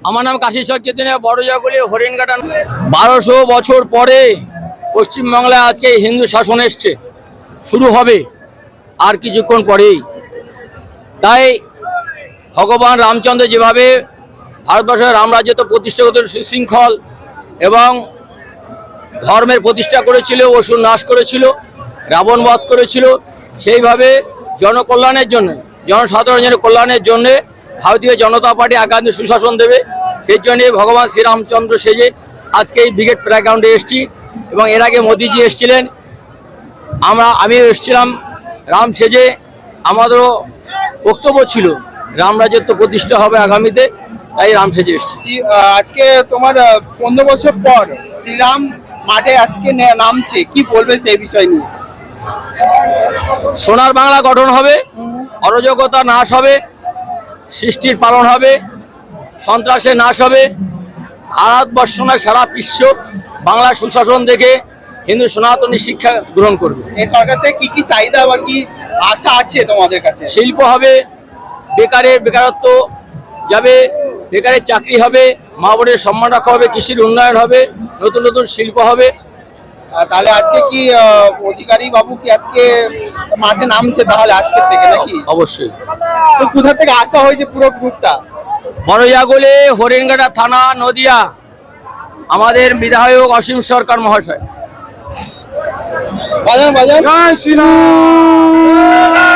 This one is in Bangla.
আমার নাম কাশীশ্বর চেতনা, বড়জাগুলি হরিণঘাটা। 1200 বছর পরে পশ্চিমবাংলায় আজকে হিন্দু শাসন এসছে, শুরু হবে আর কিছুক্ষণ পরেই। তাই ভগবান রামচন্দ্র যেভাবে ভারতবর্ষের রামরাজ্য তো প্রতিষ্ঠা করতে সুশৃঙ্খল এবং ধর্মের প্রতিষ্ঠা করেছিল, অসুর নাশ করেছিল, রাবণ বধ করেছিল, সেইভাবে জনকল্যাণের জন্য, জনসাধারণের কল্যাণের জন্য ভারতীয় জনতা পার্টি আগামী সুশাসন দেবে। সেই জন্যে ভগবান শ্রীরামচন্দ্র সেজে আজকে এই ব্রিগেড প্লেগ্রাউন্ডে এসেছি। এবং এর আগে মোদিজি এসেছিলেন, আমিও এসেছিলাম রাম সেজে। আমাদেরও বক্তব্য ছিল রামরাজ্যত্ব প্রতিষ্ঠা হবে আগামীতে, তাই রাম সেজে এসেছি। আজকে তোমার 15 বছর পর শ্রীরাম মাঠে আজকে নামছে, কি বলবে সেই বিষয় নিয়ে? সোনার বাংলা গঠন হবে, অরাজকতা নাশ হবে, সৃষ্টির পালন হবে, সন্ত্রাসের নাশ হবে। ভারতবর্ষ না সারা বিশ্ব বাংলা সুশাসন দেখে হিন্দু সনাতনী শিক্ষা গ্রহণ করবে। এই সরকার থেকে কি কি চাহিদা বা কি আশা আছে তোমাদের কাছে? শিল্প হবে, বেকারত্ব যাবে, বেকারের চাকরি হবে, মা বোনের সম্মান রাখা হবে, কৃষির উন্নয়ন হবে, নতুন নতুন শিল্প হবে। তাহলে আজকে কি অধিকারী বাবু কি আজকে মাঠে নামছে তাহলে আজকের থেকে নাকি? অবশ্যই। তো কোথা থেকে আসা হয়েছে পুরো গ্রুপটা? বড়জাগুলি, হরিণঘাটা থানা, নদিয়া। আমাদের বিধায়ক অসীম সরকার মহাশয়। বাজান বাজান। জয় শ্রীরাম।